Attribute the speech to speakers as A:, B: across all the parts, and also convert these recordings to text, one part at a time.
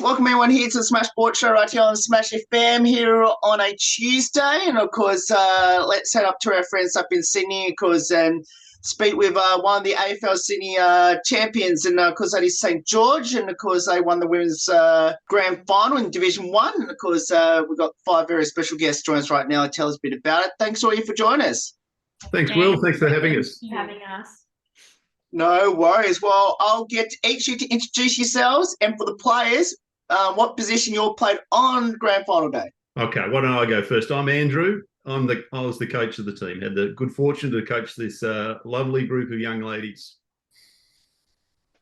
A: Welcome everyone here to the Smash Sports Show right here on Smash FM here on a Tuesday. And of course, let's head up to our friends up in Sydney, of course, and speak with one of the AFL Sydney champions. And of course, that is St. George. And of course, they won the women's grand final in Division 1. And of course, we've got 5 very special guests joining us right now to tell us a bit about it. Thanks all you for joining us.
B: Thanks, Will. Thanks for having us.
C: Thank you for having us.
A: No worries. Well, I'll get each of you to introduce yourselves, and for the players, what position you all played on grand final day.
B: Okay, why don't I go first? I'm Andrew. I was the coach of the team. Had the good fortune to coach this lovely group of young ladies.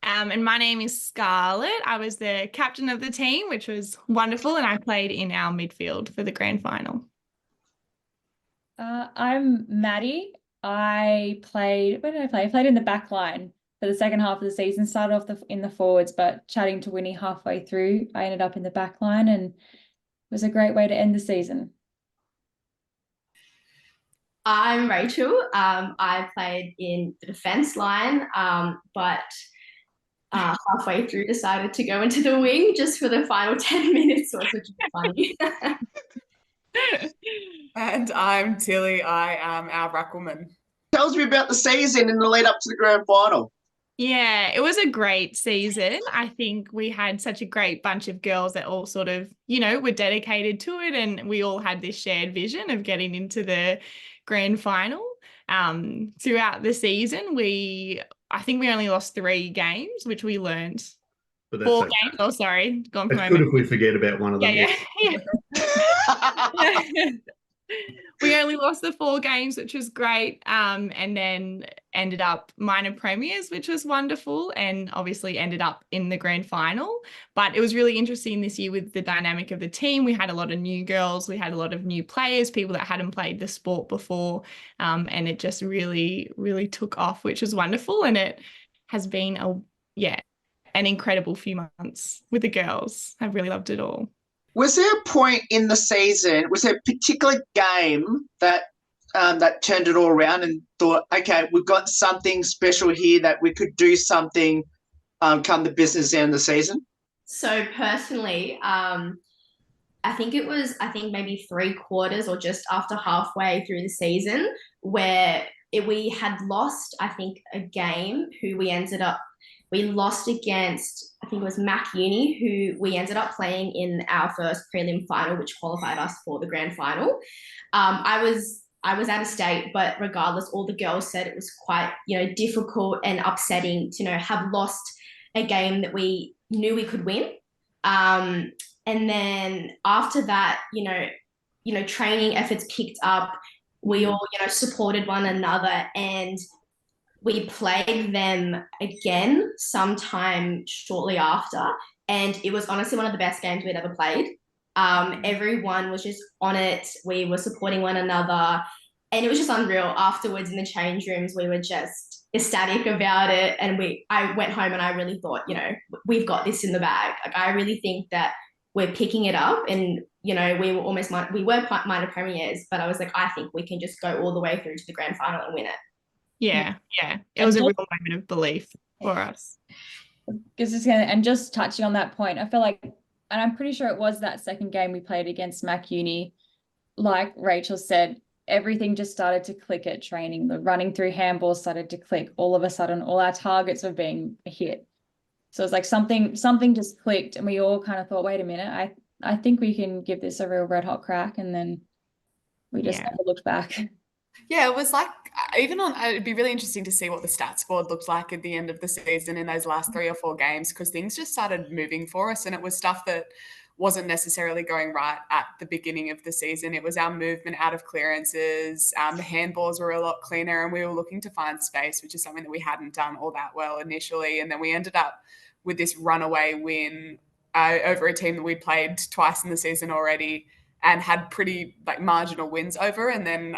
C: And my name is Scarlett. I was the captain of the team, which was wonderful, and I played in our midfield for the grand final.
D: I'm Maddie. Where did I play? I played in the back line for the second half of the season. Started off in the forwards, but chatting to Winnie halfway through, I ended up in the back line, and it was a great way to end the season.
E: I'm Rachel. I played in the defence line, but halfway through decided to go into the wing just for the final 10 minutes, which was funny.
F: And I'm Tilly. I am our ruckwoman.
A: Tell me about the season and the lead up to the grand final.
C: Yeah, it was a great season. I think we had such a great bunch of girls that all sort of, were dedicated to it, and we all had this shared vision of getting into the grand final. Throughout the season, I think we only lost 3 games, which we learned.
B: But
C: 4 games. Oh, sorry. Gone from
B: it's good if we forget about one of them.
C: Yeah. We only lost the 4 games, which was great, and then ended up minor premiers, which was wonderful, and obviously ended up in the grand final. But it was really interesting this year with the dynamic of the team. We had a lot of new girls, we had a lot of new players, people that hadn't played the sport before, and it just really, really took off, which was wonderful. And it has been an incredible few months with the girls. I've really loved it all.
A: Was there a point in the season, was there a particular game that turned it all around and thought, okay, we've got something special here that we could do something come the business end of the season?
E: So personally, I think maybe 3/4 or just after halfway through the season where we had lost, I think, a game we lost against, I think it was Mac Uni, who we ended up playing in our first prelim final, which qualified us for the grand final. I was out of state, but regardless, all the girls said it was quite, difficult and upsetting to, have lost a game that we knew we could win. And then after that, training efforts picked up. We all, supported one another, and we played them again sometime shortly after, and it was honestly one of the best games we'd ever played. Everyone was just on it. We were supporting one another, and it was just unreal. Afterwards in the change rooms, we were just ecstatic about it, and I went home and I really thought, we've got this in the bag. Like, I really think that we're picking it up, and we were minor premiers, but I was like, I think we can just go all the way through to the grand final and win it.
C: Yeah. It was a real moment of belief for us.
D: Just touching on that point, I feel like, and I'm pretty sure it was that second game we played against Mac Uni, like Rachel said, everything just started to click at training. The running through handballs started to click. All of a sudden, all our targets were being hit. So it's like something just clicked, and we all kind of thought, wait a minute, I think we can give this a real red hot crack, and then we just never looked back.
F: Yeah, it was like, it'd be really interesting to see what the stats board looked like at the end of the season in those last 3 or 4 games, because things just started moving for us, and it was stuff that wasn't necessarily going right at the beginning of the season. It was our movement out of clearances. The handballs were a lot cleaner, and we were looking to find space, which is something that we hadn't done all that well initially. And then we ended up with this runaway win over a team that we played twice in the season already and had pretty marginal wins over. And then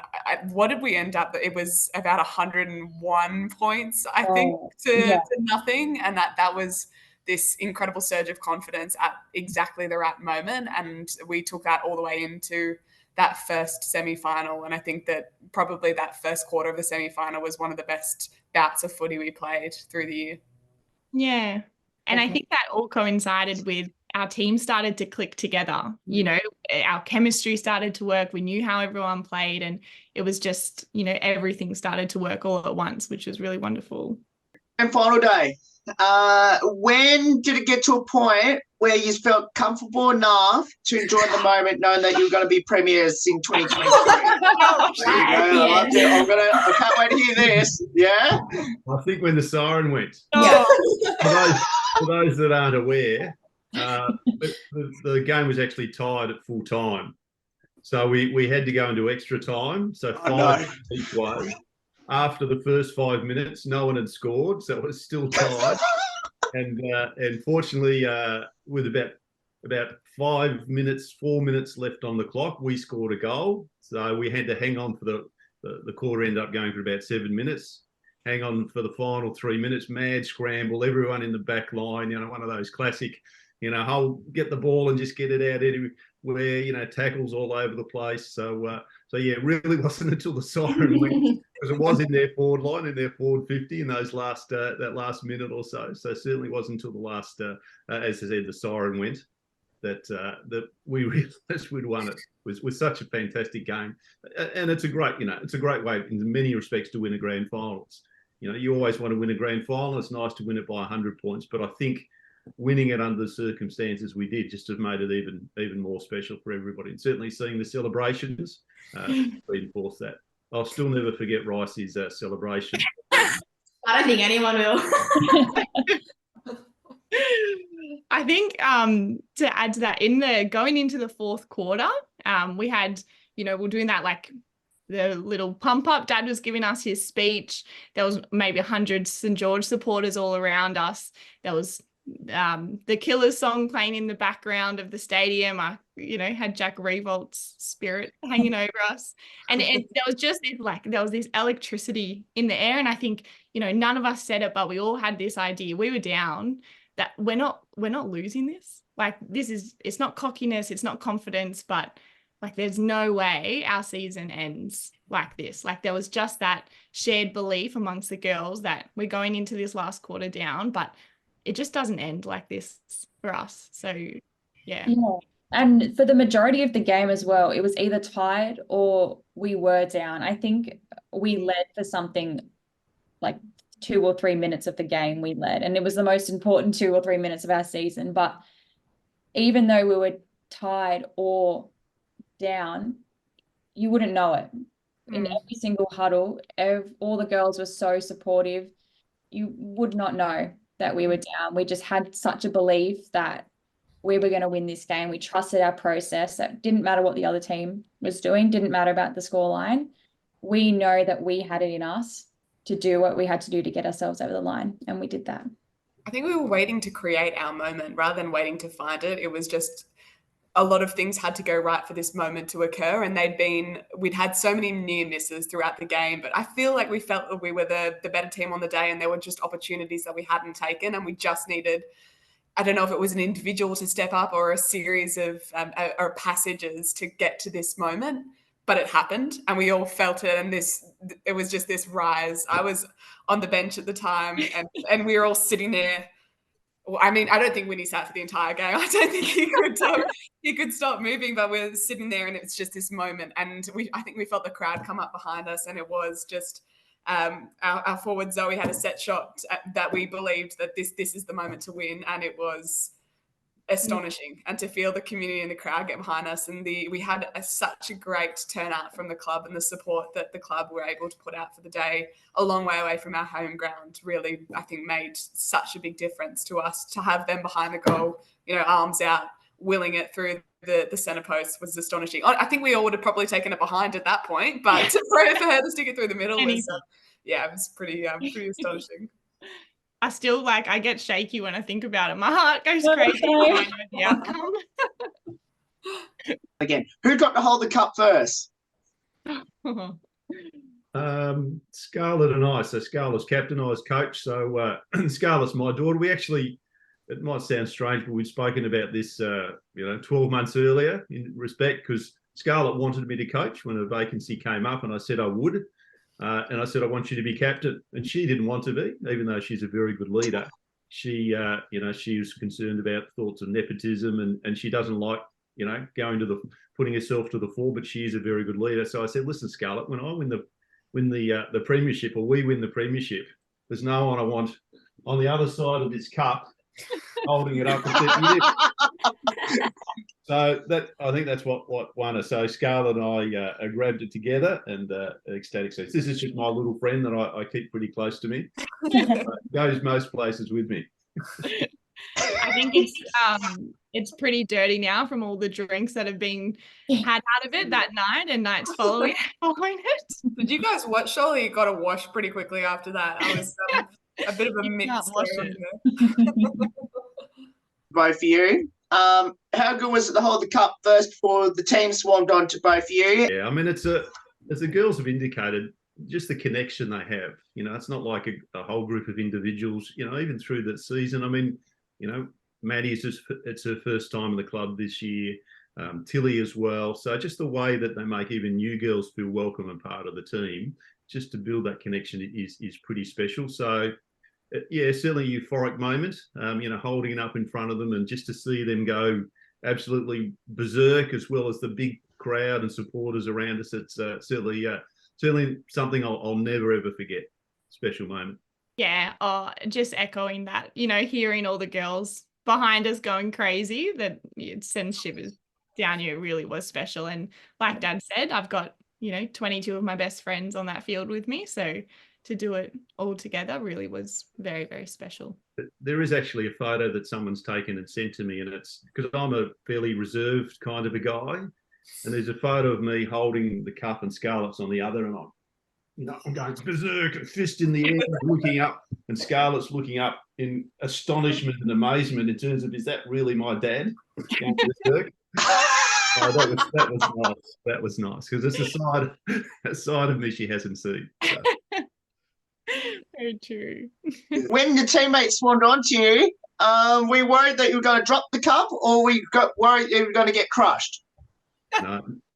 F: what did we end up? It was about 101 points, I think, to nothing. And that was this incredible surge of confidence at exactly the right moment. And we took that all the way into that first semi-final. And I think that probably that first quarter of the semi-final was one of the best bouts of footy we played through the year.
C: Yeah. And I think that all coincided with our team started to click together. You know, our chemistry started to work. We knew how everyone played, and it was just, you know, everything started to work all at once, which was really wonderful.
A: And final day, when did it get to a point where you felt comfortable enough to enjoy the moment, knowing that you were going to be premiers in 2023? I can't wait to hear this. Yeah.
B: I think when the siren went.
C: Yeah.
B: For those that aren't aware, the game was actually tied at full time, so we had to go into extra time. So 5 each way. After the first 5 minutes, no one had scored, so it was still tied. And fortunately, with about 4 minutes left on the clock, we scored a goal. So we had to hang on for the quarter. Ended up going for about 7 minutes. Hang on for the final 3 minutes. Mad scramble, everyone in the back line. You know, one of those classic, you know, get the ball and just get it out anywhere. You know, tackles all over the place. So yeah, it really wasn't until the siren went, because it was in their forward line, in their forward 50 in those that last minute or so. So certainly wasn't until the last, as I said, the siren went, that we realised we'd won it. It was such a fantastic game, and it's a great way in many respects to win a grand final. You know, you always want to win a grand final. It's nice to win it by 100 points, but I think winning it under the circumstances we did just have made it even more special for everybody. And certainly seeing the celebrations reinforced that. I'll still never forget Rice's celebration.
E: I don't think anyone will.
C: I think to add to that, going into the fourth quarter, we had, you know, we're doing that, like the little pump up. Dad was giving us his speech. There was maybe 100 St. George supporters all around us. There was the Killers song playing in the background of the stadium. I, you know, had Jack Revolt's spirit hanging over us, and there was just this, like, there was this electricity in the air. And I think, you know, none of us said it, but we all had this idea. We were down, that we're not losing this. Like, it's not cockiness, it's not confidence, but like, there's no way our season ends like this. Like, there was just that shared belief amongst the girls that we're going into this last quarter down, but it just doesn't end like this for us. So, yeah.
D: And for the majority of the game as well, it was either tied or we were down. I think we led for something like 2 or 3 minutes of the game we led, and it was the most important 2 or 3 minutes of our season. But even though we were tied or down, you wouldn't know it. In every single huddle, all the girls were so supportive. You would not know that we were down. We just had such a belief that we were going to win this game. We trusted our process. That didn't matter what the other team was doing, didn't matter about the scoreline. We know that we had it in us to do what we had to do to get ourselves over the line, and we did that.
F: I think we were waiting to create our moment rather than waiting to find it. It was just a lot of things had to go right for this moment to occur, and we'd had so many near misses throughout the game, but I feel like we felt that we were the better team on the day, and there were just opportunities that we hadn't taken, and we just needed, I don't know if it was an individual to step up or a series of or passages to get to this moment, but it happened and we all felt it, and it was just this rise. I was on the bench at the time, and we were all sitting there. I mean, I don't think Winnie sat for the entire game. I don't think he could stop moving, but we're sitting there, and it's just this moment. And I think we felt the crowd come up behind us, and it was just our forward Zoe had a set shot that we believed that this is the moment to win, and it was astonishing. And to feel the community and the crowd get behind us, and we had such a great turnout from the club, and the support that the club were able to put out for the day, a long way away from our home ground, really, I think, made such a big difference to us. To have them behind the goal, you know, arms out, willing it through the centre post was astonishing. I think we all would have probably taken it behind at that point, but for her to stick it through the middle was, it was pretty astonishing.
C: I still, like, I get shaky when I think about it. My heart goes crazy when I know the outcome.
A: Again, who got to hold the cup first?
B: Scarlett and I. So Scarlett's captain, I was coach. So Scarlett's my daughter. We actually, it might sound strange, but we'd spoken about this, 12 months earlier in respect, because Scarlett wanted me to coach when a vacancy came up, and I said I would. And I said, I want you to be captain. And she didn't want to be, even though she's a very good leader. she was concerned about thoughts of nepotism, and she doesn't like, going to putting herself to the fore, but she is a very good leader. So I said, listen, Scarlett, when I win the Premiership, or we win the Premiership, there's no one I want on the other side of this cup holding it up. So I think that's what won us. So Scarlett and I grabbed it together, and ecstatic. So this is just my little friend that I keep pretty close to me. Goes most places with me.
C: I think it's pretty dirty now from all the drinks that have been had out of it that night and nights following it.
F: Did you guys watch? Surely you got to wash pretty quickly after that. I was a bit of a mix.
A: Both of you. How good was it to hold the cup first before the team swarmed on to both of you?
B: Yeah, I mean, as the girls have indicated, just the connection they have. It's not like a whole group of individuals. Even through the season. I mean, Maddie's it's her first time in the club this year. Tilly as well. So just the way that they make even new girls feel welcome and part of the team, just to build that connection is pretty special. So yeah, certainly a euphoric moment, holding it up in front of them, and just to see them go absolutely berserk, as well as the big crowd and supporters around us. It's certainly something I'll never, ever forget. Special moment.
C: Yeah, just echoing that, hearing all the girls behind us going crazy, that it sends shivers down you. It really was special. And like Dad said, I've got, 22 of my best friends on that field with me. So to do it all together really was very, very special.
B: There is actually a photo that someone's taken and sent to me, and it's because I'm a fairly reserved kind of a guy. And there's a photo of me holding the cup and Scarlett's on the other, and I'm going berserk, fist in the air, looking up, and Scarlett's looking up in astonishment and amazement in terms of, is that really my dad? Going berserk? That was nice. That was nice, because it's a side of me she hasn't seen. So.
C: Very true.
A: When the teammates swarmed onto you, we worried that you were going to drop the cup, or we got worried you were going to get crushed?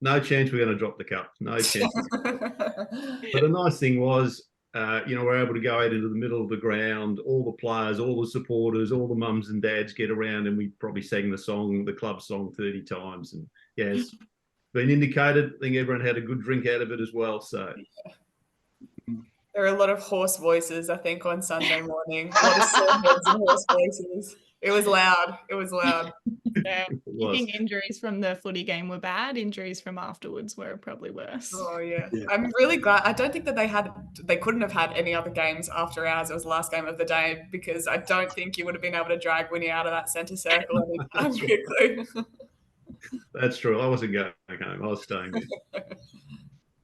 B: No chance we're going to drop the cup. No chance. But the nice thing was, we're able to go out into the middle of the ground, all the players, all the supporters, all the mums and dads get around, and we probably sang the club song 30 times. And yeah, it's been indicated. I think everyone had a good drink out of it as well. So
F: there are a lot of hoarse voices, I think, on Sunday morning. A lot of sore heads and hoarse voices. It was loud.
C: Yeah, I think injuries from the footy game were bad. Injuries from afterwards were probably worse.
F: Oh yeah. I'm really glad. I don't think that they couldn't have had any other games after ours. It was the last game of the day, because I don't think you would have been able to drag Winnie out of that centre circle anytime quickly.
B: That's true. I wasn't going home. I was staying there.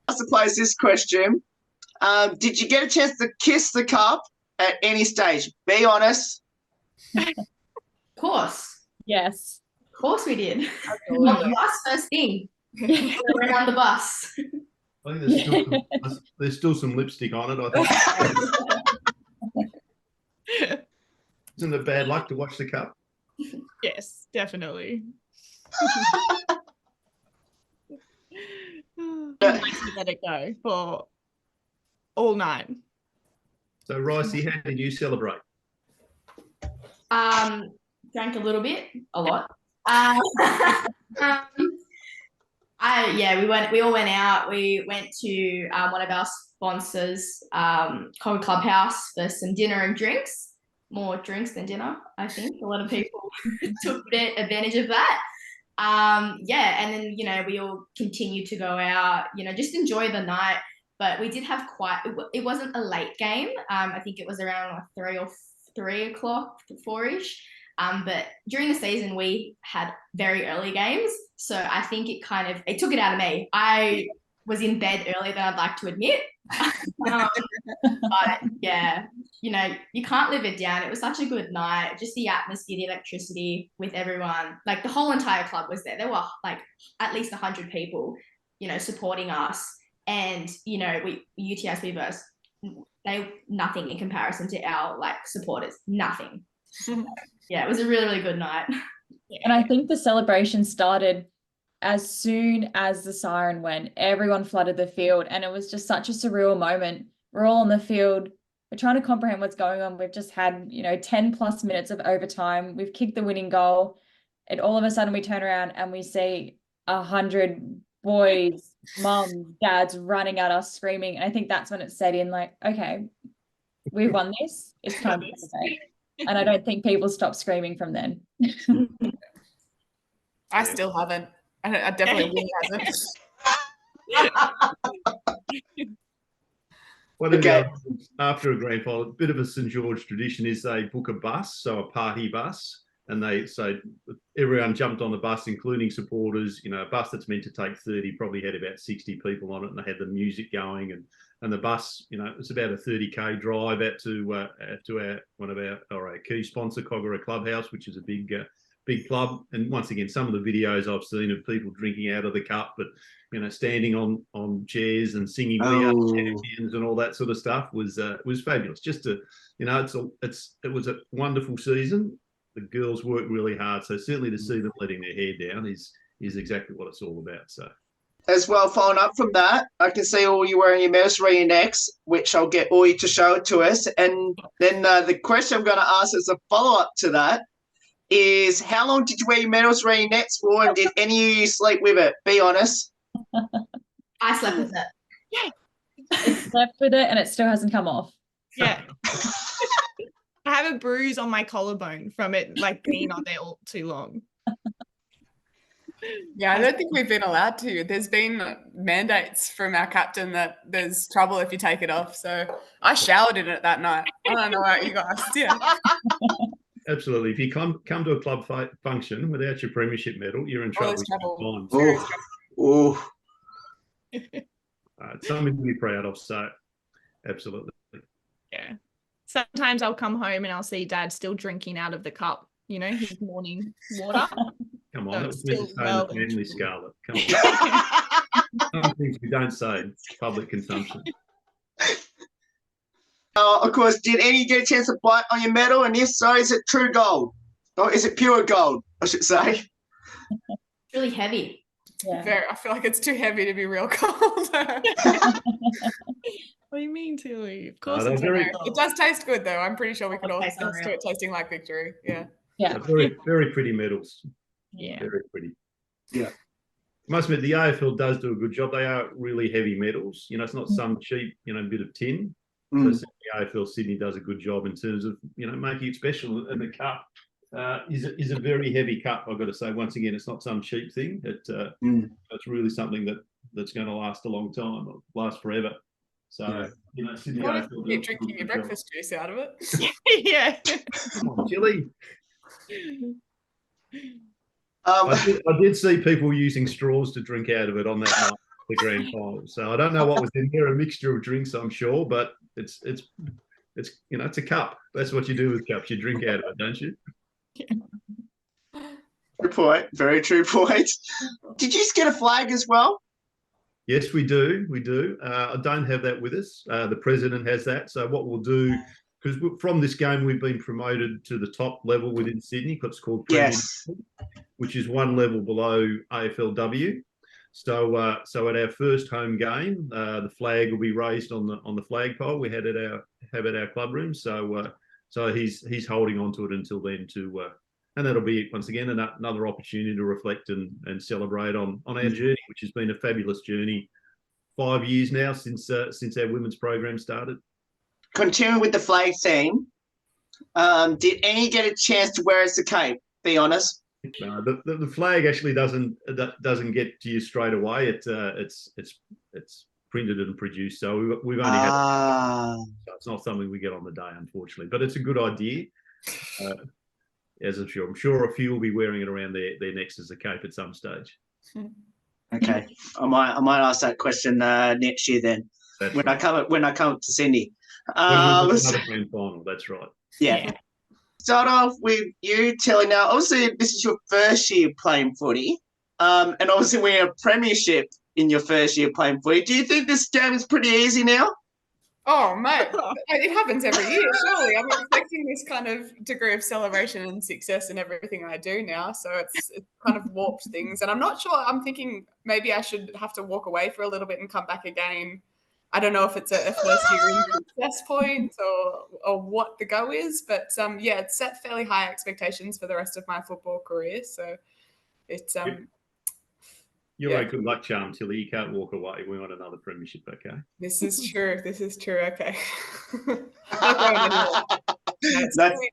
A: I suppose this question: did you get a chance to kiss the cup at any stage? Be honest.
E: Of course.
D: Yes.
E: Of course we did. On the bus, first thing. Around the bus.
B: I think there's still some lipstick on it, I think. Isn't it bad luck to watch the cup?
C: Yes, definitely. Let it go for all night.
B: So, Ricey, how did you celebrate?
E: Drank a little bit, a lot. We all went out. We went to one of our sponsors, Common Clubhouse, for some dinner and drinks. More drinks than dinner, I think. A lot of people took advantage of that. And then, we all continued to go out, just enjoy the night. But we did have it wasn't a late game. I think it was around 3 o'clock, 4-ish. But during the season, we had very early games. So I think it took it out of me. I was in bed earlier than I'd like to admit. But yeah, you can't live it down. It was such a good night. Just the atmosphere, the electricity with everyone. Like the whole entire club was there. There were like at least 100 people, supporting us. And, UTSB versus, nothing in comparison to our supporters. Nothing. Yeah, it was a really, really good night.
D: And I think the celebration started as soon as the siren went. Everyone flooded the field, and it was just such a surreal moment. We're all on the field we're trying to comprehend what's going on. We've just had, 10 plus minutes of overtime. We've kicked the winning goal. And all of a sudden we turn around and we see 100 boys, mums, dads running at us screaming. And I think that's when it set in like, okay, we've won this. It's time to celebrate. And I don't think people stop screaming from then.
F: I still haven't. I definitely will haven't.
B: One of the after a grand final, a bit of a St George tradition is they book a bus, so a party bus, and everyone jumped on the bus, including supporters. A bus that's meant to take 30 probably had about 60 people on it, and they had the music going, and the bus, it's about a 30k drive out to one of our key sponsor, Kogarah Clubhouse, which is a big club. And once again, some of the videos I've seen of people drinking out of the cup, but standing on chairs and singing champions and all that sort of stuff was fabulous. Just to, it was a wonderful season. The girls worked really hard, so certainly to see them letting their hair down is exactly what it's all about. So,
A: as well, following up from that, I can see all you wearing your medals around your necks, which I'll get all you to show it to us. And then the question I'm going to ask as a follow up to that is, how long did you wear your medals around your necks for, and did any of you sleep with it? Be honest.
E: I slept with it.
C: Yeah.
D: I slept with it and it still hasn't come off.
C: Yeah. I have a bruise on my collarbone from it being on there all too long.
F: Yeah, I don't think we've been allowed to. There's been mandates from our captain that there's trouble if you take it off. So I showered in it that night. I don't know about you guys. Yeah.
B: Absolutely. If you come to a club function without your premiership medal, you're in trouble. Something to be proud of. So, absolutely.
C: Yeah. Sometimes I'll come home and I'll see Dad still drinking out of the cup, his morning water.
B: Come on,
C: So
B: that was meant to stay in the family, Scarlett. Come on. Some things we don't say. Public consumption.
A: Of course, did any get a chance to bite on your medal? And if so, is it true gold? Or is it pure gold, I should say?
E: Really heavy.
D: Yeah.
F: I feel like it's too heavy to be real cold.
C: What do you mean, Tilly? Of course
F: it does taste good, though. I'm pretty sure we could all taste it tasting like victory. Yeah.
D: Yeah.
B: Very, very pretty medals.
C: Yeah.
B: Very pretty.
A: Yeah.
B: I must admit, the AFL does do a good job. They are really heavy medals. It's not some cheap, bit of tin. So the AFL Sydney does a good job in terms of, making it special. And the cup is a very heavy cup, I've got to say. Once again, it's not some cheap thing. It's really something that's going to last a long time, or last forever. So, Sydney AFL
F: keep drinking your breakfast juice out of it.
C: Yeah.
B: Come on, Tilly. I did see people using straws to drink out of it on that night, the grand final. So I don't know what was in there, a mixture of drinks, I'm sure, but it's it's a cup. That's what you do with cups. You drink out of it, don't you?
A: True point. Very true point. Did you get a flag as well?
B: Yes, we do. We do. I don't have that with us. The president has that. So what we'll do, because from this game we've been promoted to the top level within Sydney, it's called Premiership, which is one level below AFLW. So at our first home game, the flag will be raised on the flagpole we had at our club room. So he's holding on to it until then and that'll be once again another opportunity to reflect and celebrate on our journey, which has been a fabulous journey. 5 years now since our women's program started.
A: Continuing with the flag theme, did any get a chance to wear as a cape? Be honest.
B: No, the flag actually doesn't get to you straight away. It's printed and produced, so we've only had. So it's not something we get on the day, unfortunately. But it's a good idea. As I'm sure a few will be wearing it around their necks as a cape at some stage.
A: Okay, I might ask that question next year then. When I come to Sydney.
B: Another grand final. That's right.
A: Yeah. Start off with you, Tilly. Now, obviously, this is your first year playing footy, and obviously, we're a premiership in your first year playing footy. Do you think this game is pretty easy now?
F: Oh, mate, it happens every year, surely. I'm expecting this kind of degree of celebration and success in everything I do now, so it's kind of warped things. And I'm not sure, I'm thinking maybe I should have to walk away for a little bit and come back again I don't know if it's a first year success point or what the go is, but yeah, it's set fairly high expectations for the rest of my football career. So it's
B: You're a good luck charm, Tilly. You can't walk away. We want another premiership, okay?
F: This is true. This is true. Okay. Not going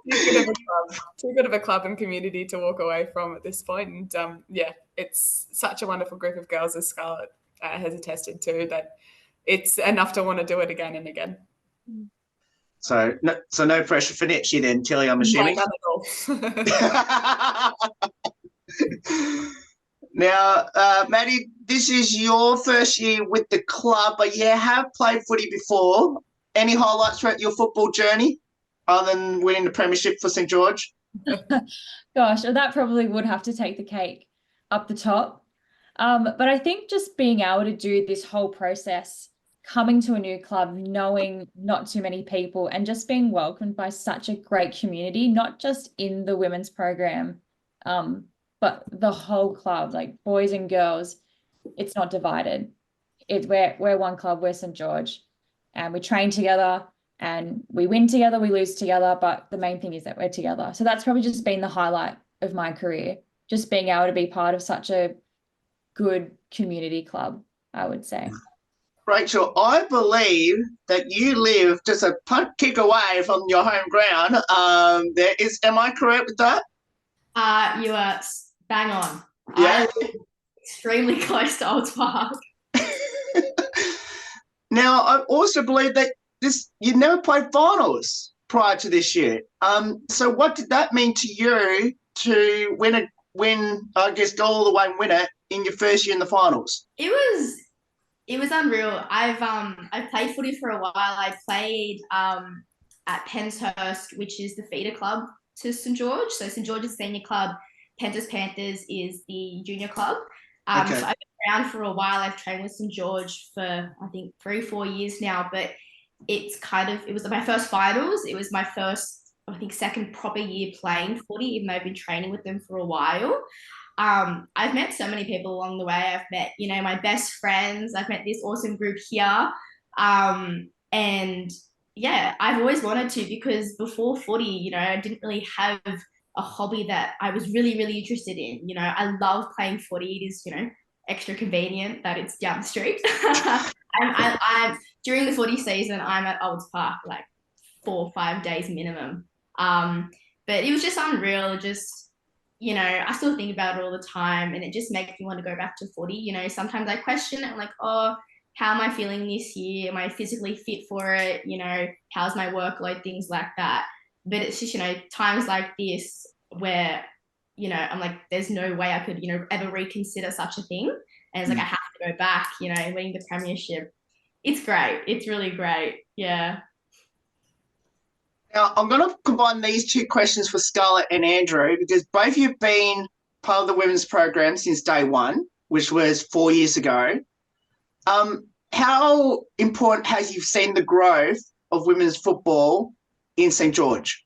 F: anywhere. Too good of a club and community to walk away from at this point. And yeah, it's such a wonderful group of girls, as Scarlett has attested to, that it's enough to want to do it again and again.
A: So no pressure for next year then, Tilly, I'm assuming.
F: None at all.
A: Now, Maddie, this is your first year with the club, but you have played footy before. Any highlights throughout your football journey other than winning the premiership for St. George?
D: Gosh, that probably would have to take the cake up the top. But I think just being able to do this whole process, coming to a new club, knowing not too many people, and just being welcomed by such a great community, not just in the women's program, but the whole club, like boys and girls, it's not divided. We're one club, we're St. George, and we train together and we win together, we lose together, but the main thing is that we're together. So that's probably just been the highlight of my career, just being able to be part of such a good community club, I would say.
A: Rachel, I believe that you live just a punt kick away from your home ground. Am I correct with that?
E: You are bang on.
A: Yeah.
E: I live extremely close to Olds Park.
A: Now, I also believe that you never played finals prior to this year. So what did that mean to you to win, I guess, go all the way and win it in your first year in the finals?
E: It was unreal. I've played footy for a while. I played at Penshurst, which is the feeder club to St. George. So St. George's senior club, Penshurst Panthers is the junior club.
A: Okay.
E: So I've been around for a while. I've trained with St. George for, I think, 3-4 years now, but it was my first finals. It was my first, I think, second proper year playing footy, even though I've been training with them for a while. I've met so many people along the way. I've met, my best friends. I've met this awesome group here. And yeah, I've always wanted to, because before footy, I didn't really have a hobby that I was really, really interested in. I love playing footy. It is, extra convenient that it's down the street. I'm during the footy season, I'm at Olds Park like 4 or 5 days minimum. But it was just unreal. Just, I still think about it all the time, and it just makes me want to go back to footy. Sometimes I question it. I'm like, oh, how am I feeling this year? Am I physically fit for it? How's my workload? Things like that. But it's just, times like this where, I'm like, there's no way I could, ever reconsider such a thing. And it's like, I have to go back, winning the premiership. It's great. It's really great. Yeah.
A: Now, I'm going to combine these two questions for Scarlett and Andrew, because both of you have been part of the women's program since day one, which was 4 years ago. How important has you seen the growth of women's football in St. George?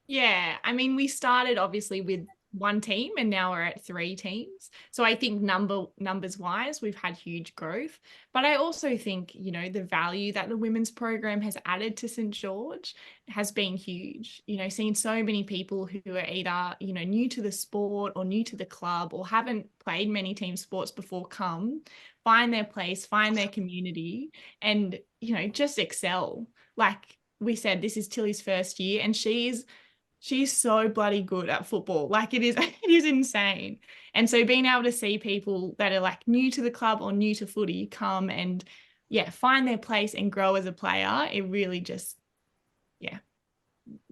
C: Yeah, I mean, we started obviously with one team and now we're at 3 teams. So I think numbers wise, we've had huge growth. But I also think, the value that the women's program has added to St. George has been huge. Seeing so many people who are either, new to the sport or new to the club or haven't played many team sports before find their place, find their community and, just excel. Like we said, this is Tilly's first year and she's so bloody good at football. Like it is insane. And so being able to see people that are like new to the club or new to footy come and find their place and grow as a player, it really just,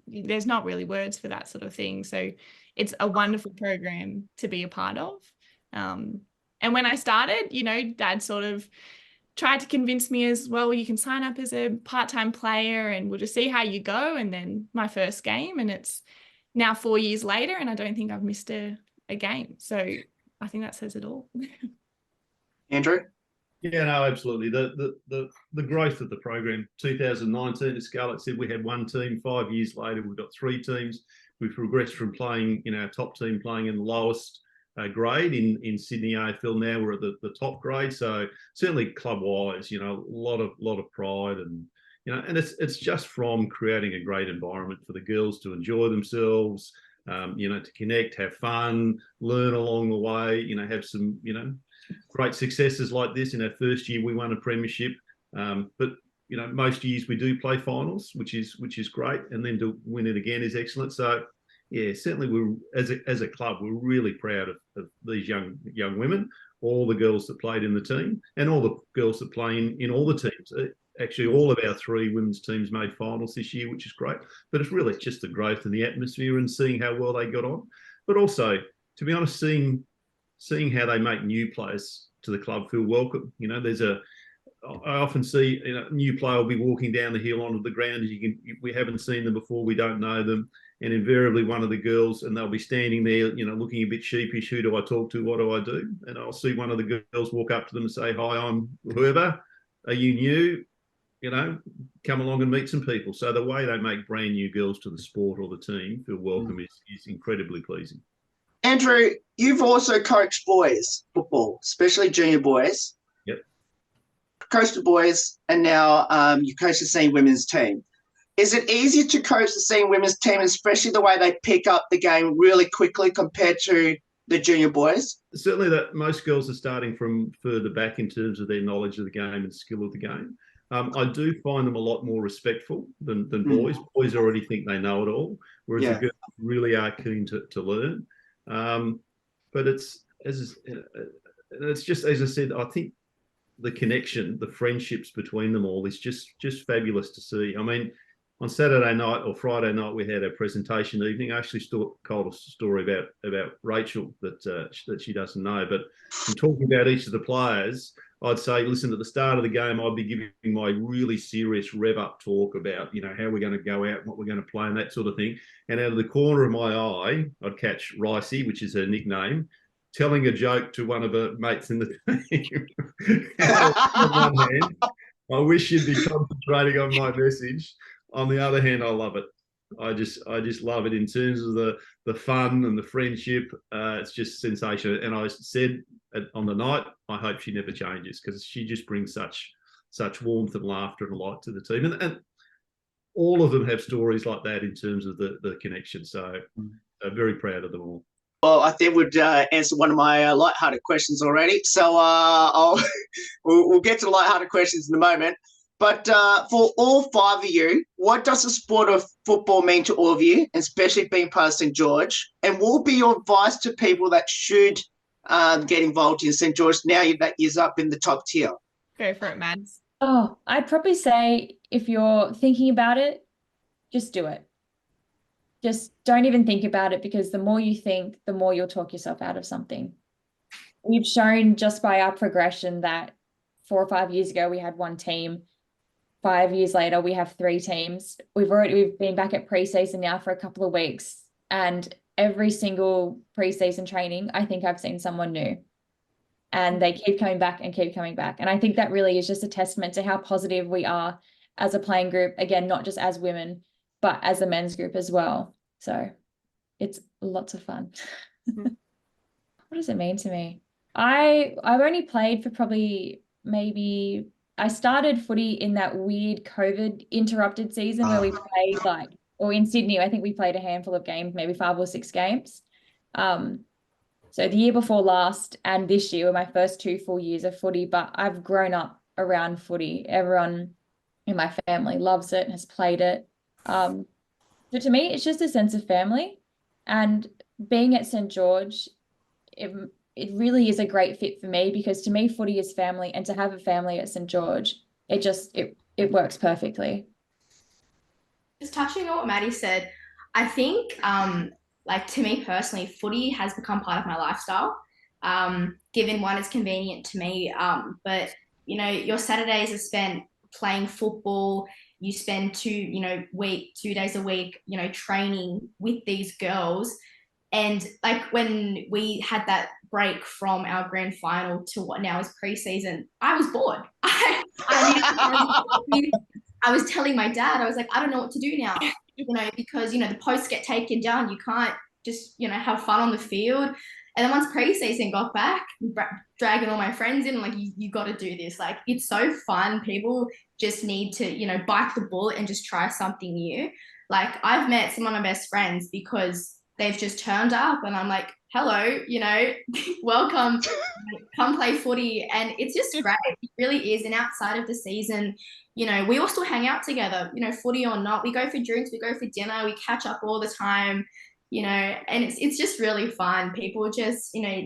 C: there's not really words for that sort of thing. So it's a wonderful program to be a part of. And when I started, Dad sort of tried to convince me as well, you can sign up as a part-time player and we'll just see how you go. And then my first game, and it's now 4 years later and I don't think I've missed a game. So I think that says it all.
A: Andrew?
B: Yeah, no, absolutely. The growth of the program, 2019, as Scarlett said, we had one team. 5 years later, we've got 3 teams. We've progressed from playing, our top team playing in the lowest grade in Sydney AFL. Now we're at the top grade, so certainly club wise, a lot of pride, and and it's just from creating a great environment for the girls to enjoy themselves, to connect, have fun, learn along the way, have some great successes like this. In our first year we won a premiership, but most years we do play finals, which is great, and then to win it again is excellent. So yeah, certainly we're as a club, we're really proud of these young women, all the girls that played in the team, and all the girls that play in all the teams. Actually, all of our 3 women's teams made finals this year, which is great. But it's really just the growth and the atmosphere and seeing how well they got on. But also, to be honest, seeing how they make new players to the club feel welcome. I often see a new player will be walking down the hill onto the ground. We haven't seen them before, we don't know them, and invariably one of the girls, and they'll be standing there, looking a bit sheepish. Who do I talk to? What do I do? And I'll see one of the girls walk up to them and say, "Hi, I'm whoever. Are you new? Come along and meet some people." So the way they make brand new girls to the sport or the team feel welcome is incredibly pleasing.
A: Andrew, you've also coached boys football, especially junior boys.
B: Yep.
A: Coached the boys, and now you coach the senior women's team. Is it easier to coach the senior women's team, especially the way they pick up the game really quickly compared to the junior boys?
B: Certainly that most girls are starting from further back in terms of their knowledge of the game and skill of the game. I do find them a lot more respectful than boys. Boys already think they know it all, whereas the girls really are keen to learn. But it's just, as I said, I think the connection, the friendships between them all is just fabulous to see. I mean, on Saturday night or Friday night, we had a presentation evening. I actually told a story about Rachel that she doesn't know. But from talking about each of the players, I'd say, listen, at the start of the game, I'd be giving my really serious rev-up talk about, how we're going to go out and what we're going to play and that sort of thing. And out of the corner of my eye, I'd catch Ricey, which is her nickname, telling a joke to one of her mates in the team. On one hand, I wish you'd be concentrating on my message. On the other hand, I love it. I just love it in terms of the fun and the friendship. It's just sensational. And I said on the night, I hope she never changes, because she just brings such warmth and laughter and light to the team. And all of them have stories like that in terms of the connection. So I'm very proud of them all.
A: Well, I think we'd answer one of my lighthearted questions already. So we'll get to the lighthearted questions in a moment. But for all 5 of you, what does the sport of football mean to all of you, especially being part of St. George? And what will be your advice to people that should get involved in St. George now that is up in the top tier?
C: Go for it, Mads.
D: Oh, I'd probably say if you're thinking about it, just do it. Just don't even think about it, because the more you think, the more you'll talk yourself out of something. We've shown just by our progression that 4 or 5 years ago, we had 1 team. 5 years later, we have 3 teams. We've been back at preseason now for a couple of weeks, and every single preseason training, I think I've seen someone new, and they keep coming back and keep coming back. And I think that really is just a testament to how positive we are as a playing group. Again, not just as women, but as a men's group as well. So it's lots of fun. What does it mean to me? I've only played for probably I started footy in that weird COVID interrupted season where we played or in Sydney, I think we played a handful of games, maybe 5 or 6 games. So the year before last and this year were my first 2 full years of footy, but I've grown up around footy. Everyone in my family loves it and has played it. So to me, it's just a sense of family, and being at St. George, it really is a great fit for me, because to me, footy is family, and to have a family at St. George, it works perfectly.
E: Just touching on what Maddie said, I think, to me personally, footy has become part of my lifestyle. Given one, it's convenient to me, but your Saturdays are spent playing football. You spend 2 days a week, training with these girls. And when we had that break from our grand final to what now is preseason, I was bored. I was telling my dad, I was like, I don't know what to do now, because, the posts get taken down. You can't just, have fun on the field. And then once pre-season got back, dragging all my friends in, like, you got to do this. Like, it's so fun. People just need to, you know, bite the bullet and just try something new. Like, I've met some of my best friends because they've just turned up and I'm like, hello, you know, welcome, come play footy. And it's just great. It really is. And outside of the season, you know, we all still hang out together, you know, footy or not. We go for drinks, we go for dinner, we catch up all the time, you know, and it's just really fun. People just, you know,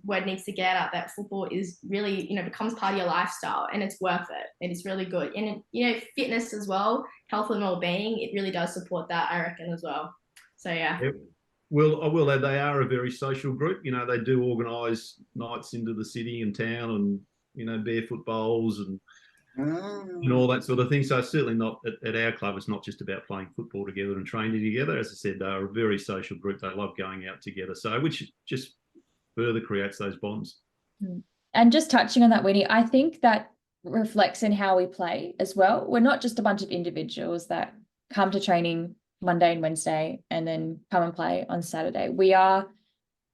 E: word needs to get out that football is really, you know, becomes part of your lifestyle, and it's worth it. And it's really good. And, you know, fitness as well, health and well-being, it really does support that, I reckon, as well. So, yeah.
B: Yep. Well, I will add, they are a very social group. You know, they do organise nights into the city and town, and, you know, barefoot bowls and all that sort of thing. So it's certainly not at our club. It's not just about playing football together and training together. As I said, they're a very social group. They love going out together. So which just further creates those bonds.
D: And just touching on that, Winnie, I think that reflects in how we play as well. We're not just a bunch of individuals that come to training Monday and Wednesday and then come and play on Saturday. We are,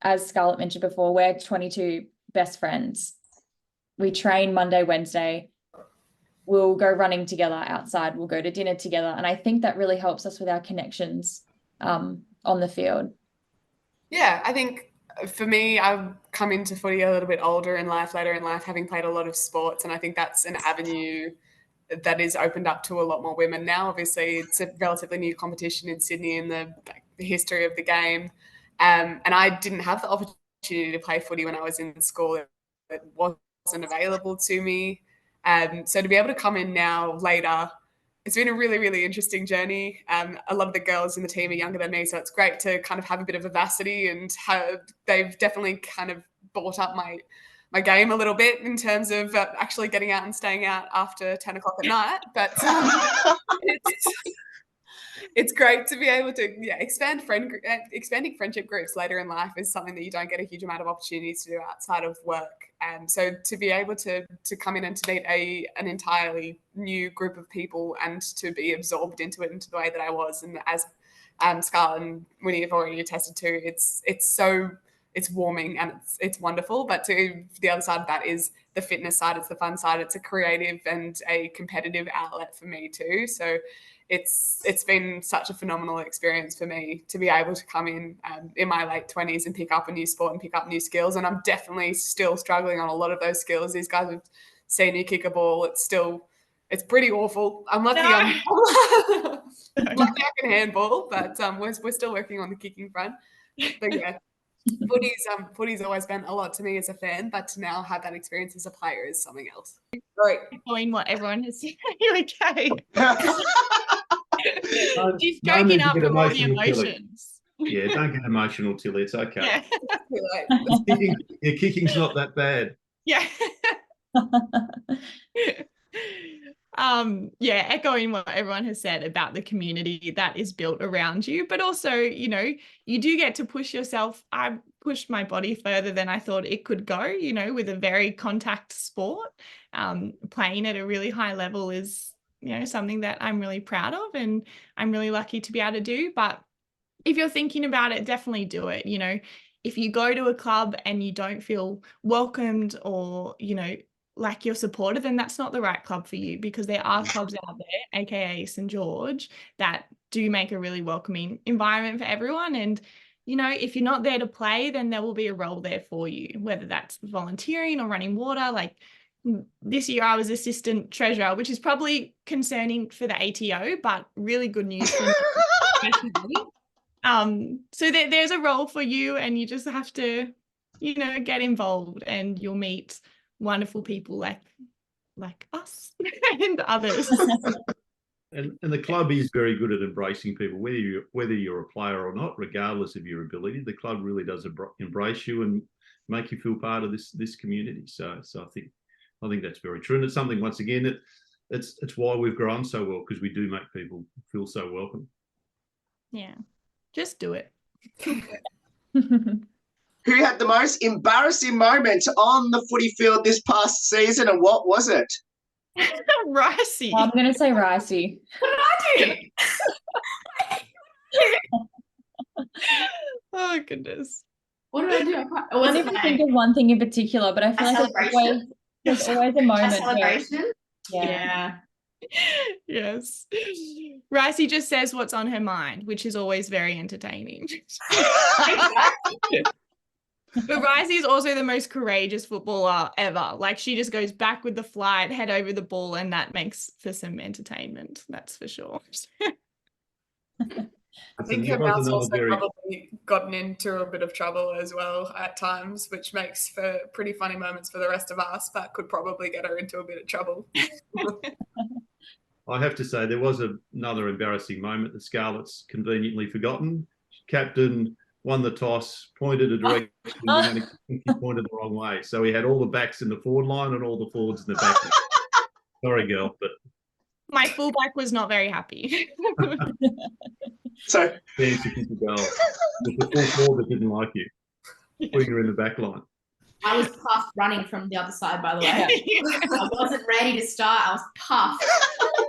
D: as Scarlett mentioned before, we're 22 best friends. We train Monday, Wednesday. We'll go running together outside. We'll go to dinner together. And I think that really helps us with our connections on the field.
F: Yeah, I think for me, I've come into footy a little bit older in life, later in life, having played a lot of sports. And I think that's an avenue that is opened up to a lot more women now. Obviously, it's a relatively new competition in Sydney in the history of the game. And I didn't have the opportunity to play footy when I was in school. It wasn't available to me. So to be able to come in now later, it's been a really, really interesting journey. A lot of the girls in the team are younger than me, so it's great to kind of have a bit of vivacity, and they've definitely kind of brought up my game a little bit in terms of actually getting out and staying out after 10 o'clock at night. But it's great to be able to expanding friendship groups later in life is something that you don't get a huge amount of opportunities to do outside of work. And so to be able to come in and to meet an entirely new group of people and to be absorbed into it into the way that I was, and as Scarlett and Winnie have already attested to, it's warming and it's wonderful. But to the other side of that is the fitness side, it's the fun side, it's a creative and a competitive outlet for me too. So it's been such a phenomenal experience for me to be able to come in my late 20s and pick up a new sport and pick up new skills. And I'm definitely still struggling on a lot of those skills. These guys have seen me kick a ball. It's pretty awful. I'm lucky. No. I'm lucky I can handball, but we're still working on the kicking front. But yeah, footy's always meant a lot to me as a fan, but to now have that experience as a player is something else.
C: Right. Knowing what everyone has said. You're okay. She's joking up from all the emotions.
B: Yeah, don't get emotional, Tilly. It's okay.
C: Yeah.
B: Your kicking's not that bad.
C: Yeah. Yeah, echoing what everyone has said about the community that is built around you, but also, you know, you do get to push yourself. I pushed my body further than I thought it could go, you know, with a very contact sport. Playing at a really high level is, you know, something that I'm really proud of and I'm really lucky to be able to do. But if you're thinking about it, definitely do it. You know, if you go to a club and you don't feel welcomed or, you know, like you're supported, then that's not the right club for you, because there are clubs out there, aka St. George, that do make a really welcoming environment for everyone. And, you know, if you're not there to play, then there will be a role there for you, whether that's volunteering or running water. Like this year I was assistant treasurer, which is probably concerning for the ATO, but really good news for me. So there's a role for you, and you just have to, you know, get involved, and you'll meet wonderful people like us and others.
B: And the club is very good at embracing people, whether you're a player or not, regardless of your ability. The club really does embrace you and make you feel part of this community. So I think that's very true, and it's something, once again, it's why we've grown so well, because we do make people feel so welcome.
C: Yeah, just do it.
A: Who had the most embarrassing moment on the footy field this past season, and what was it?
C: Ricey.
D: I'm going to say Ricey.
E: What did I do?
C: Oh, goodness.
E: What did I do? I
D: I can't even think of one thing in particular, but I feel like there's always a moment
E: celebration.
D: Where,
E: Yeah.
C: Yes. Ricey just says what's on her mind, which is always very entertaining. But Ricey is also the most courageous footballer ever. Like, she just goes back with the flight, head over the ball, and that makes for some entertainment. That's for sure.
F: I think her mouth's also probably gotten into a bit of trouble as well at times, which makes for pretty funny moments for the rest of us, but could probably get her into a bit of trouble.
B: I have to say there was another embarrassing moment that Scarlett's conveniently forgotten. Captain won the toss, pointed a direction, and he pointed the wrong way. So he had all the backs in the forward line and all the forwards in the back. Sorry, girl, but
C: my fullback was not very happy.
A: So
B: fancy kick a goal. With the full forward that didn't like you, putting her in the back line.
E: I was puffed running from the other side, by the way. I wasn't ready to start. I was puffed.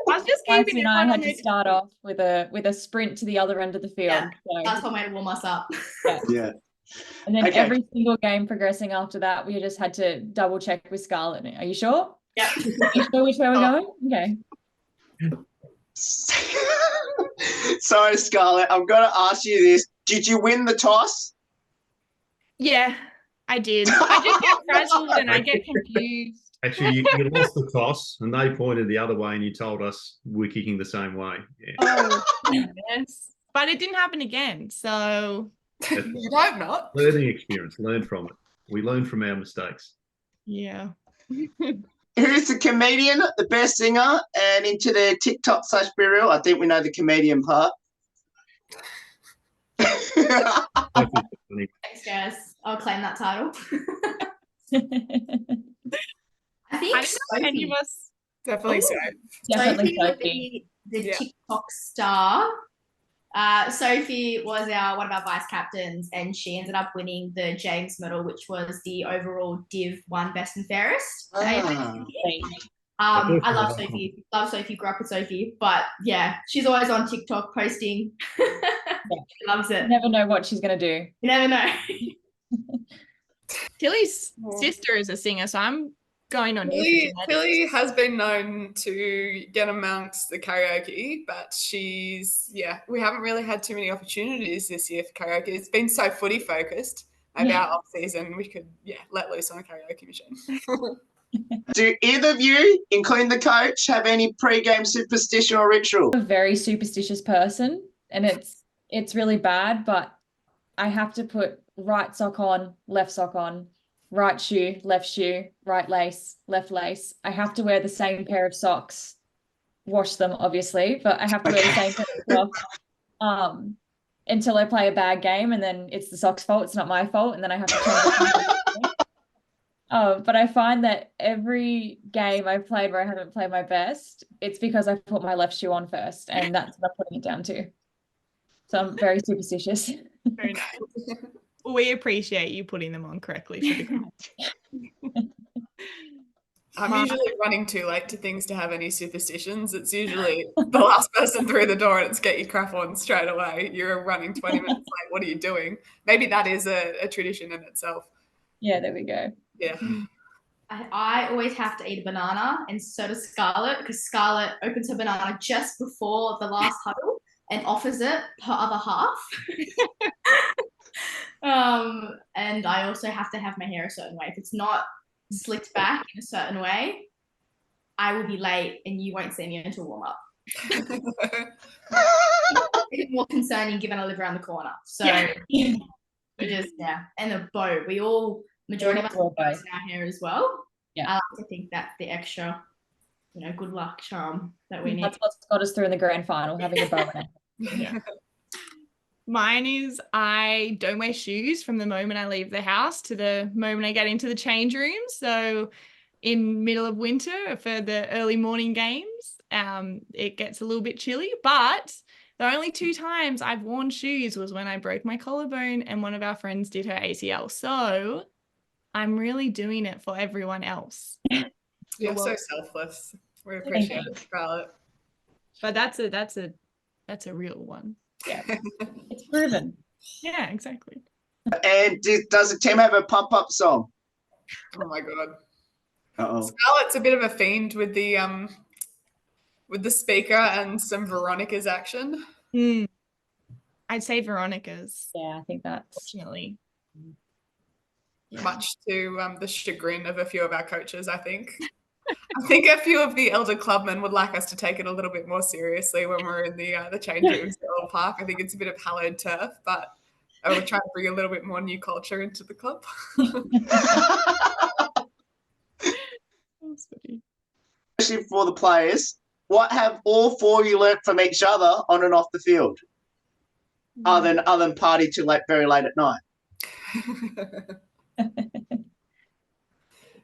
C: I was just keeping it.
D: I had to start off with a sprint to the other end of the field.
E: Yeah,
D: so.
E: that's what made to warm us up.
A: Yeah.
D: And then every single game progressing after that, we just had to double check with Scarlett. Are you sure?
E: Yeah.
D: Are you sure which way we're going? Okay.
A: Sorry, Scarlett, I'm going to ask you this. Did you win the toss?
C: Yeah, I did. I just get frazzled and I get confused.
B: Actually, you lost the toss and they pointed the other way and you told us we're kicking the same way. Yeah.
C: Oh, yes. But it didn't happen again, so...
F: You'd hope not.
B: Learning experience. Learn from it. We learn from our mistakes.
C: Yeah.
A: Who's the comedian, the best singer, and into their TikTok/burial? I think we know the comedian part.
E: Thanks, guys. I'll claim that title. I think
C: I don't know any of us.
F: Definitely so.
E: Sophie would be the TikTok star. Sophie was one of our vice captains, and she ended up winning the James Medal, which was the overall Div 1 best and fairest. I love Sophie. Love Sophie. Grew up with Sophie, but yeah, she's always on TikTok posting. She loves it.
D: You never know what she's gonna do.
E: You never know.
C: Tilly's sister is a singer, so I'm going on you.
F: Tilly has been known to get amongst the karaoke, but we haven't really had too many opportunities this year for karaoke. It's been so footy focused about off season. We could let loose on a karaoke machine.
A: Do either of you, including the coach, have any pre-game superstition or ritual?
D: I'm a very superstitious person, and it's really bad, but I have to put right sock on, left sock on, right shoe, right lace, left lace. I have to wear the same pair of socks, wash them obviously, but I have to wear the same pair of socks until I play a bad game, and then it's the socks' fault. It's not my fault, and then I have to change it. But I find that every game I've played where I haven't played my best, it's because I put my left shoe on first, and that's what I'm putting it down to. So I'm very superstitious.
C: Very nice. We appreciate you putting them on correctly for the group.
F: I'm usually running too late to things to have any superstitions. It's usually the last person through the door and it's get your crap on straight away. You're running 20 minutes late. What are you doing? Maybe that is a tradition in itself.
D: Yeah, there we go.
F: Yeah.
E: I always have to eat a banana, and so does Scarlett, because Scarlett opens her banana just before the last huddle and offers it her other half. And I also have to have my hair a certain way. If it's not slicked back in a certain way, I will be late and you won't see me until warm up. It's more concerning given I live around the corner. So we just and the bow. Majority of us have bows in our hair as well.
D: Yeah.
E: I like to think that's the extra, good luck charm that we need.
D: That's what's got us through in the grand final, having a bow in it.
C: Yeah. Mine is I don't wear shoes from the moment I leave the house to the moment I get into the change room. So in middle of winter for the early morning games, it gets a little bit chilly, but the only 2 times I've worn shoes was when I broke my collarbone and one of our friends did her ACL. So I'm really doing it for everyone else.
F: You're so selfless. We appreciate it, Scarlett.
C: But that's a real one.
D: Yeah. It's proven.
C: Yeah, exactly.
A: And does the team have a pump-up song?
F: Oh my god.
A: Uh-oh.
F: Scarlett's a bit of a fiend with the speaker and some Veronica's action.
C: I'd say Veronica's.
D: Yeah, I think that's
C: Fortunately. Yeah.
F: Much to the chagrin of a few of our coaches, I think. I think a few of the elder clubmen would like us to take it a little bit more seriously when we're in the change rooms at Old Park. I think it's a bit of hallowed turf, but we're trying to bring a little bit more new culture into the club.
A: Especially for the players, what have all four of you learnt from each other on and off the field? Other than party till very late at night.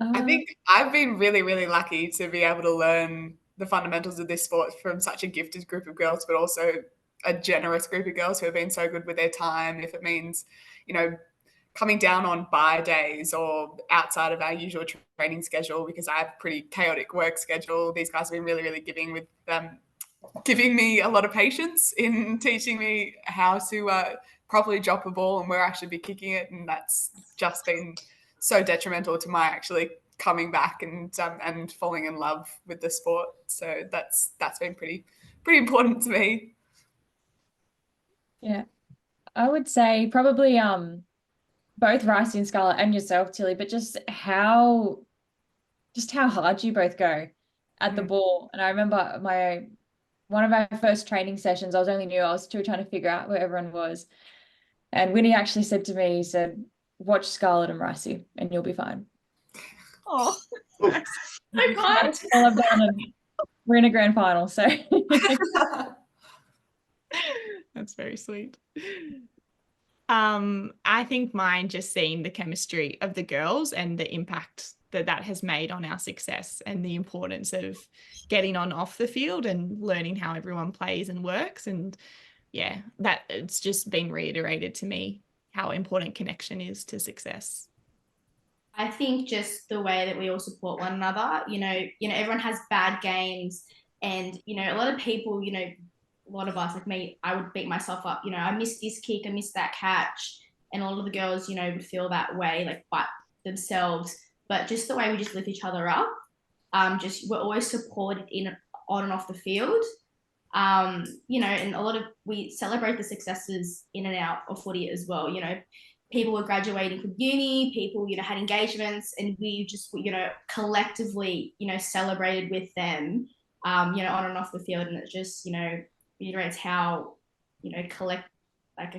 F: I think I've been really, really lucky to be able to learn the fundamentals of this sport from such a gifted group of girls, but also a generous group of girls who have been so good with their time. If it means, coming down on bye days or outside of our usual training schedule, because I have a pretty chaotic work schedule, these guys have been really, really giving me a lot of patience in teaching me how to properly drop a ball and where I should be kicking it. And that's just been so detrimental to my actually coming back and falling in love with the sport. So that's been pretty important to me.
D: Yeah, I would say probably both Ricey and Scarlett and yourself, Tilly, but just how hard you both go at the ball. And I remember one of my first training sessions, I was only new, I was still trying to figure out where everyone was. And Winnie actually said to me, he said, watch Scarlett and Ricey and you'll be fine.
C: Oh,
E: So kind.
D: All I've done, and we're in a grand final, so.
C: that's very sweet. I think mine just seeing the chemistry of the girls and the impact that has made on our success and the importance of getting on off the field and learning how everyone plays and works. And yeah, that it's just been reiterated to me how important connection is to success.
E: I think just the way that we all support one another, everyone has bad games and, a lot of people, a lot of us, like me, I would beat myself up, I missed this kick, I missed that catch. And all of the girls, would feel that way, like fight themselves. But just the way we just lift each other up, we're always supported on and off the field. And we celebrate the successes in and out of footy as well. People were graduating from uni, people, had engagements, and we just, collectively, celebrated with them, on and off the field. And it just, reiterates how, a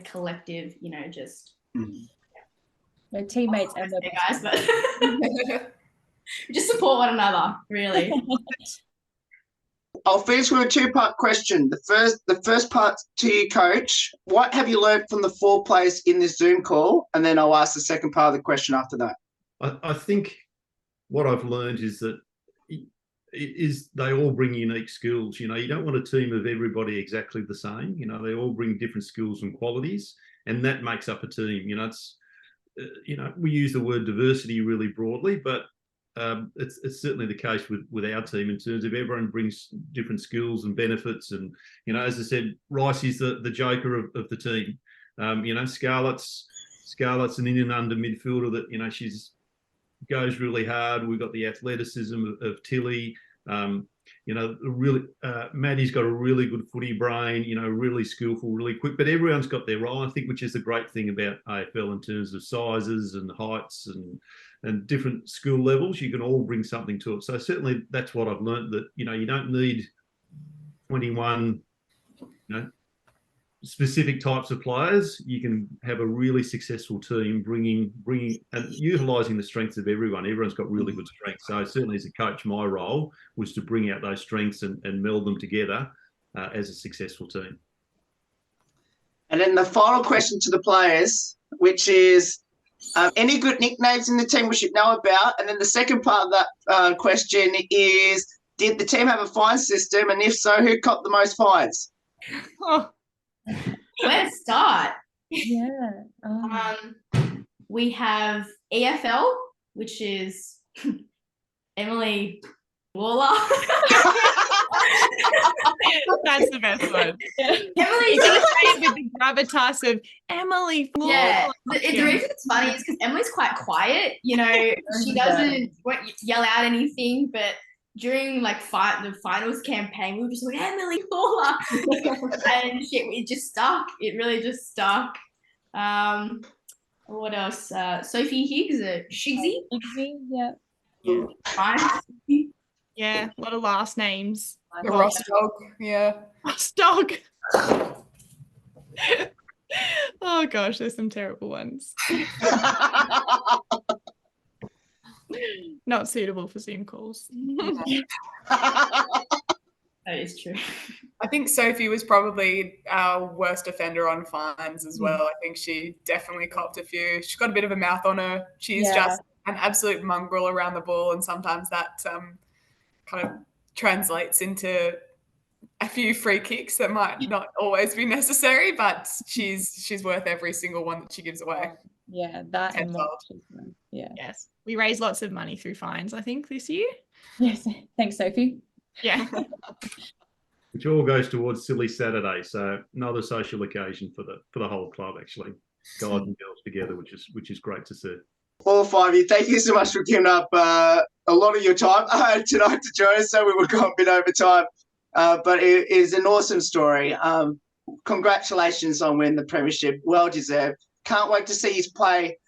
E: collective, just.
D: They're teammates and
E: they're guys, but just support one another, really.
A: I'll finish with a two-part question. The first part to you, Coach. What have you learned from the four players in this Zoom call? And then I'll ask the second part of the question after that.
B: I think what I've learned is that they all bring unique skills. You don't want a team of everybody exactly the same. They all bring different skills and qualities, and that makes up a team. It's we use the word diversity really broadly, but it's certainly the case with our team in terms of everyone brings different skills and benefits. And, as I said, Ricey's the joker of the team. Scarlett's an in and under midfielder that, she's goes really hard. We've got the athleticism of Tilly. Really, Maddie's got a really good footy brain, really skillful, really quick, but everyone's got their role, I think, which is the great thing about AFL in terms of sizes and heights and different skill levels. You can all bring something to it. So certainly that's what I've learned, that, you don't need 21, specific types of players. You can have a really successful team bringing and utilising the strengths of everyone. Everyone's got really good strengths. So certainly as a coach, my role was to bring out those strengths and meld them together as a successful team.
A: And then the final question to the players, which is any good nicknames in the team we should know about? And then the second part of that question is, did the team have a fine system? And if so, who copped the most fines?
C: Oh.
E: Where to start?
D: Yeah.
E: We have AFL, which is Emily Waller.
C: That's the best one.
E: Emily's
C: You gotta say it with the gravitas of Emily.
E: yeah. The reason it's funny is because Emily's quite quiet. You know, she won't yell out anything, but during like the finals campaign, we were just like, Emily Paula, and it just stuck. It really just stuck. What else? Sophie Higgs, Shigsy.
D: Yeah.
E: Fine.
C: Yeah, a lot of last names.
F: The Ross dog, yeah.
C: Ross dog. Oh gosh, there's some terrible ones. Not suitable for Zoom calls.
E: That is true.
F: I think Sophie was probably our worst offender on fines as well. I think she definitely copped a few. She's got a bit of a mouth on her. She's just an absolute mongrel around the ball, and sometimes that kind of translates into a few free kicks that might not always be necessary, but she's worth every single one that she gives away.
D: Yeah, that and more. Yeah.
C: Yes. We raised lots of money through fines, I think, this year.
D: Yes. Thanks, Sophie.
C: Yeah.
B: Which all goes towards Silly Saturday, so another social occasion for the whole club, actually, guys and girls together, which is great to see.
A: All five of you, thank you so much for giving up a lot of your time tonight to join us. So we were going a bit over time, but it is an awesome story. Congratulations on winning the Premiership, well deserved. Can't wait to see you play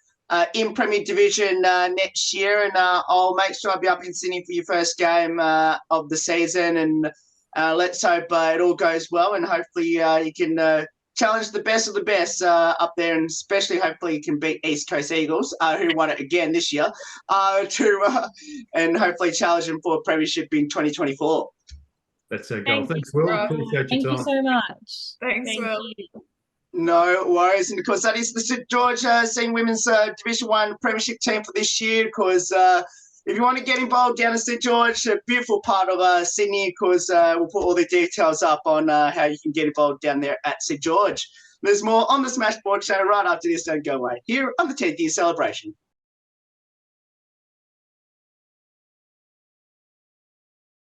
A: in Premier Division next year, and I'll make sure I'll be up in Sydney for your first game of the season, and let's hope it all goes well, and hopefully you can challenge the best of the best up there, and especially hopefully you can beat East Coast Eagles, who won it again this year, and hopefully challenge them for a Premiership in 2024.
B: That's our goal. Thanks, Will. Appreciate your time.
D: Thank you so much.
F: Thanks, Will.
A: No worries, and of course that is the St George Senior Women's Division 1 Premiership team for this year. Because if you want to get involved down in St George, a beautiful part of Sydney, because we'll put all the details up on how you can get involved down there at St George. There's more on the Smash Sports Show right after this. Don't go away. Here on the 10th year celebration.